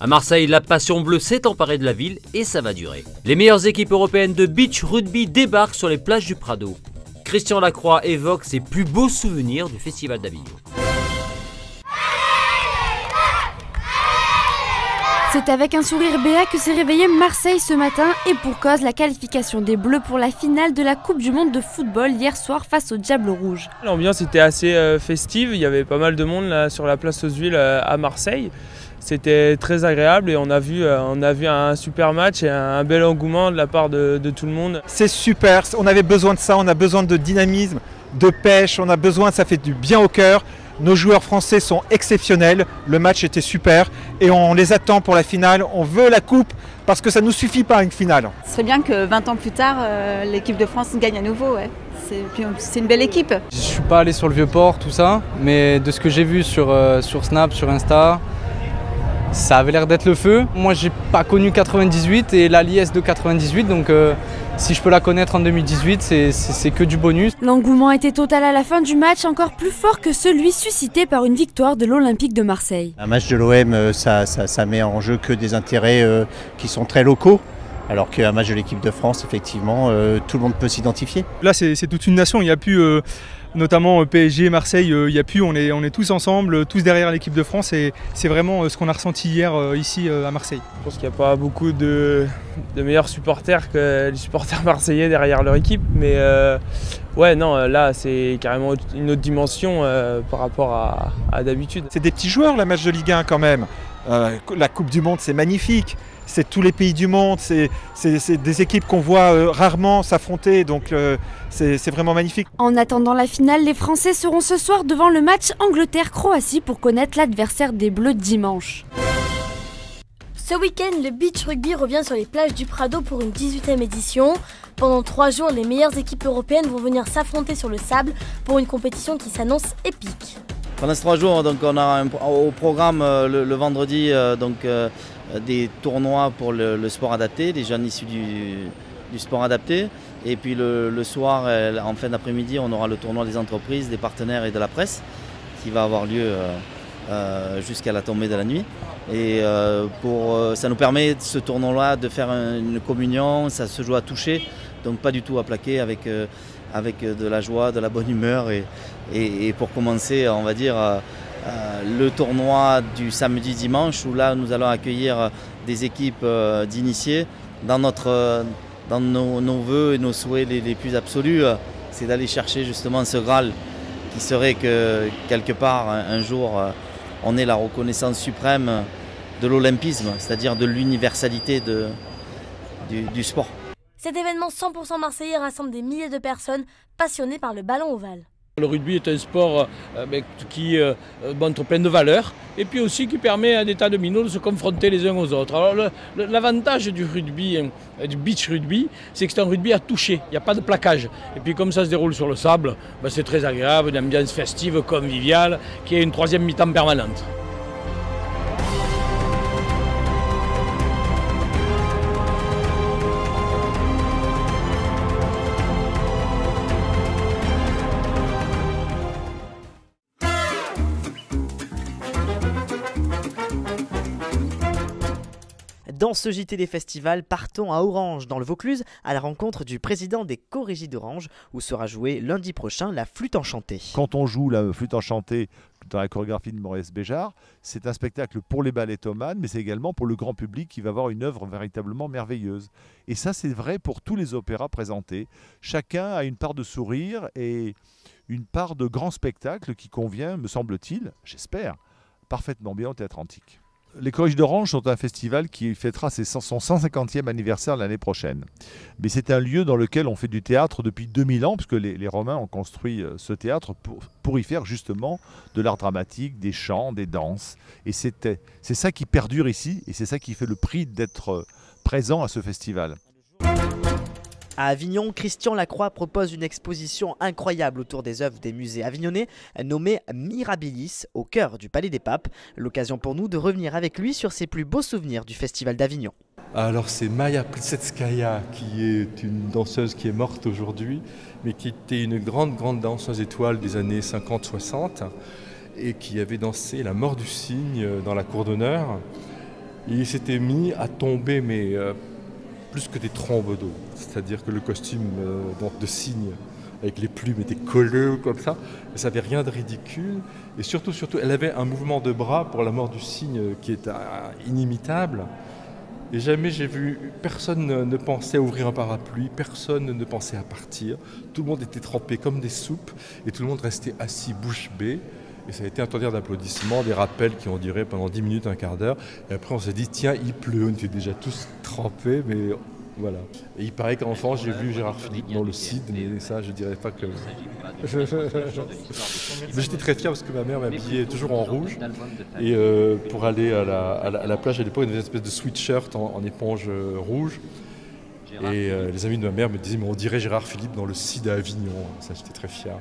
À Marseille, la passion bleue s'est emparée de la ville et ça va durer. Les meilleures équipes européennes de beach rugby débarquent sur les plages du Prado. Christian Lacroix évoque ses plus beaux souvenirs du Festival d'Avignon. C'est avec un sourire béat que s'est réveillé Marseille ce matin et pour cause la qualification des Bleus pour la finale de la Coupe du Monde de football hier soir face au Diable Rouge. L'ambiance était assez festive, il y avait pas mal de monde là, sur la place Oswil à Marseille. C'était très agréable et on a vu un super match et un bel engouement de la part de tout le monde. C'est super, on avait besoin de ça, on a besoin de dynamisme, de pêche, on a besoin, ça fait du bien au cœur. Nos joueurs français sont exceptionnels, le match était super et on les attend pour la finale. On veut la coupe parce que ça ne nous suffit pas une finale. Ce serait bien que 20 ans plus tard, l'équipe de France gagne à nouveau. Ouais. C'est une belle équipe. Je ne suis pas allé sur le Vieux-Port, tout ça, mais de ce que j'ai vu sur Snap, sur Insta, ça avait l'air d'être le feu. Moi, j'ai pas connu 98 et la liesse de 98, donc si je peux la connaître en 2018, c'est que du bonus. L'engouement était total à la fin du match, encore plus fort que celui suscité par une victoire de l'Olympique de Marseille. Un match de l'OM, ça met en jeu que des intérêts qui sont très locaux. Alors qu'un match de l'équipe de France, effectivement, tout le monde peut s'identifier. Là, c'est toute une nation, il n'y a plus... notamment PSG, Marseille, il n'y a plus, on est tous ensemble, tous derrière l'équipe de France et c'est vraiment ce qu'on a ressenti hier ici à Marseille. Je pense qu'il n'y a pas beaucoup de meilleurs supporters que les supporters marseillais derrière leur équipe, mais ouais non, là c'est carrément une autre dimension par rapport à d'habitude. C'est des petits joueurs, la match de Ligue 1 quand même. La Coupe du Monde, c'est magnifique. C'est tous les pays du monde, c'est des équipes qu'on voit rarement s'affronter, donc c'est vraiment magnifique. En attendant la finale, les Français seront ce soir devant le match Angleterre-Croatie pour connaître l'adversaire des Bleus dimanche. Ce week-end, le beach rugby revient sur les plages du Prado pour une 18e édition. Pendant 3 jours, les meilleures équipes européennes vont venir s'affronter sur le sable pour une compétition qui s'annonce épique. Pendant ces 3 jours, donc, on a au programme le vendredi des tournois pour le sport adapté, des jeunes issus du sport adapté. Et puis le soir, en fin d'après-midi, on aura le tournoi des entreprises, des partenaires et de la presse qui va avoir lieu jusqu'à la tombée de la nuit. Et ça nous permet, ce tournoi-là, de faire une communion, ça se joue à toucher, donc pas du tout à plaquer avec de la joie, de la bonne humeur. Et pour commencer, on va dire, le tournoi du samedi-dimanche où là nous allons accueillir des équipes d'initiés dans nos vœux et nos souhaits les plus absolus, c'est d'aller chercher justement ce Graal qui serait que quelque part un jour on ait la reconnaissance suprême de l'olympisme, c'est-à-dire de l'universalité du sport. Cet événement 100% marseillais rassemble des milliers de personnes passionnées par le ballon ovale. Le rugby est un sport qui montre plein de valeurs et puis aussi qui permet à des tas de minots de se confronter les uns aux autres. Alors l'avantage du rugby, du beach rugby, c'est que c'est un rugby à toucher, il n'y a pas de plaquage. Et puis comme ça se déroule sur le sable, c'est très agréable, une ambiance festive, conviviale, qui est une 3e mi-temps permanente. Dans ce JT des festivals, partons à Orange, dans le Vaucluse, à la rencontre du président des chorégies d'Orange, où sera jouée lundi prochain la flûte enchantée. Quand on joue la flûte enchantée dans la chorégraphie de Maurice Béjart, c'est un spectacle pour les ballettomanes, mais c'est également pour le grand public qui va voir une œuvre véritablement merveilleuse. Et ça, c'est vrai pour tous les opéras présentés. Chacun a une part de sourire et une part de grand spectacle qui convient, me semble-t-il, j'espère, parfaitement bien au théâtre antique. Les Chorégies d'Orange sont un festival qui fêtera son 150e anniversaire l'année prochaine. Mais c'est un lieu dans lequel on fait du théâtre depuis 2000 ans, puisque les Romains ont construit ce théâtre pour y faire justement de l'art dramatique, des chants, des danses. Et c'est ça qui perdure ici, et c'est ça qui fait le prix d'être présent à ce festival. À Avignon, Christian Lacroix propose une exposition incroyable autour des œuvres des musées avignonnais nommée Mirabilis au cœur du Palais des Papes. L'occasion pour nous de revenir avec lui sur ses plus beaux souvenirs du Festival d'Avignon. Alors c'est Maya Plisetskaya qui est une danseuse qui est morte aujourd'hui, mais qui était une grande danseuse étoile des années 50-60 et qui avait dansé La mort du cygne dans la cour d'honneur. Et il s'était mis à tomber, mais plus que des trombes d'eau. C'est-à-dire que le costume donc de cygne, avec les plumes, était collé comme ça. Et ça n'avait rien de ridicule. Et surtout, elle avait un mouvement de bras pour la mort du cygne qui est inimitable. Et jamais j'ai vu, personne ne pensait à ouvrir un parapluie, personne ne pensait à partir. Tout le monde était trempé comme des soupes et tout le monde restait assis bouche bée. Et ça a été un tonnerre d'applaudissements, des rappels qui ont duré pendant 10 minutes, un quart d'heure. Et après on s'est dit, tiens, il pleut, on était déjà tous trempés, mais voilà. Et il paraît qu'enfant, j'ai vu Gérard Philippe dans le CID, mais ça, je dirais pas que... Mais j'étais très fier parce que ma mère m'habillait toujours en rouge. Et pour aller à la plage à l'époque, il y avait une espèce de sweatshirt en éponge rouge. Et les amis de ma mère me disaient, mais on dirait Gérard Philippe dans le CID à Avignon. Ça, j'étais très fier.